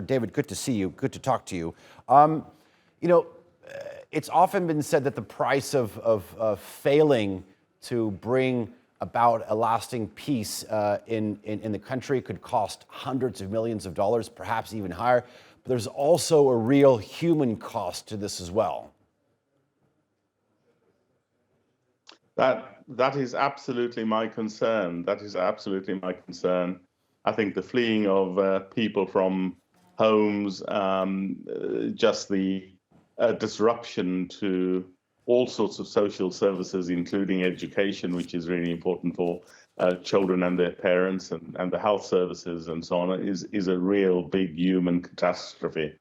David, good to see you. Good to talk to you. Um, you know, it's often been said that the price of failing to bring about a lasting peace in the country could cost hundreds of millions of dollars, perhaps even higher. But there's also a real human cost to this as well. That is absolutely my concern. That is absolutely my concern. I think the fleeing of people from homes, just the disruption to all sorts of social services, including education, which is really important for children and their parents, and the health services and so on, is a real big human catastrophe.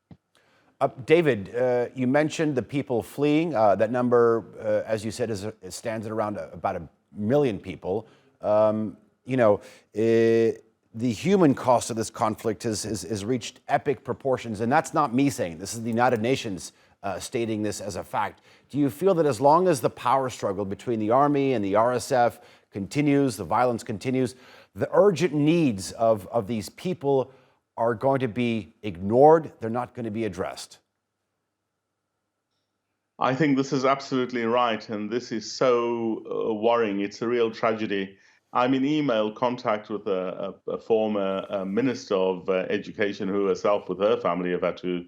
David, you mentioned the people fleeing. That number, as you said, stands at around about 1 million people. The human cost of this conflict has reached epic proportions, and that's not me saying. This is the United Nations stating this as a fact. Do you feel that as long as the power struggle between the army and the RSF continues, the violence continues, the urgent needs of these people are going to be ignored, they're not going to be addressed? I think this is absolutely right, and this is so worrying. It's a real tragedy. I'm in email contact with a former minister of education who herself with her family have had to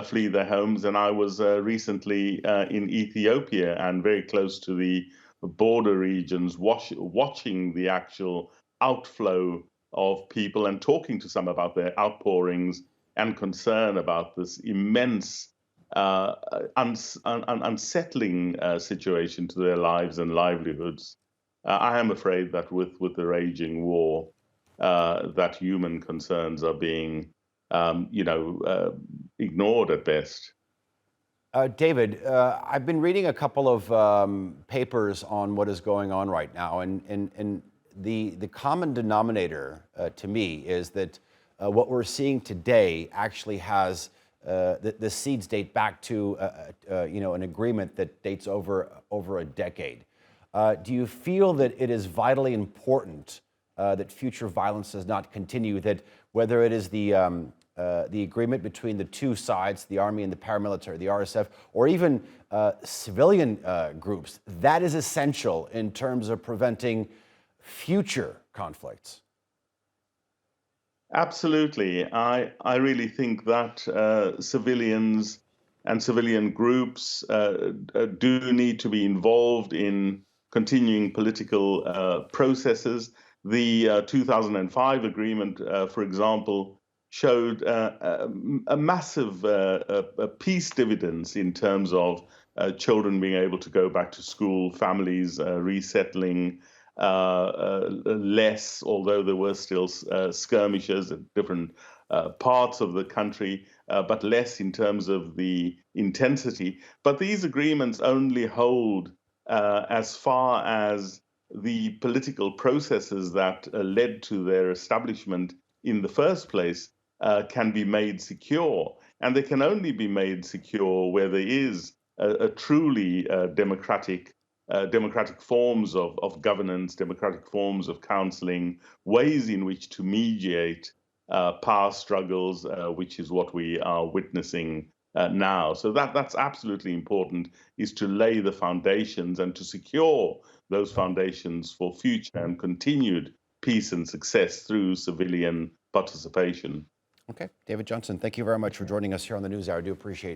flee their homes. And I was recently in Ethiopia and very close to the border regions, watching the actual outflow of people and talking to some about their outpourings and concern about this immense unsettling situation to their lives and livelihoods. I am afraid that with the raging war, that human concerns are being, ignored at best. David, I've been reading a couple of papers on what is going on right now, and the common denominator to me is that what we're seeing today actually has the seeds date back to an agreement that dates over a decade. Do you feel that it is vitally important that future violence does not continue? That whether it is the agreement between the two sides, the army and the paramilitary, the RSF, or even civilian groups, that is essential in terms of preventing future conflicts? Absolutely. I really think that civilians and civilian groups do need to be involved in continuing political processes. The 2005 agreement, for example, showed a massive peace dividends in terms of children being able to go back to school, families resettling less, although there were still skirmishes at different parts of the country, but less in terms of the intensity. But these agreements only hold as far as the political processes that led to their establishment in the first place can be made secure. And they can only be made secure where there is a truly democratic forms of governance, democratic forms of counseling, ways in which to mediate power struggles, which is what we are witnessing now. So that's absolutely important, is to lay the foundations and to secure those foundations for future and continued peace and success through civilian participation. Okay, David Johnson, thank you very much for joining us here on the NewsHour. I do appreciate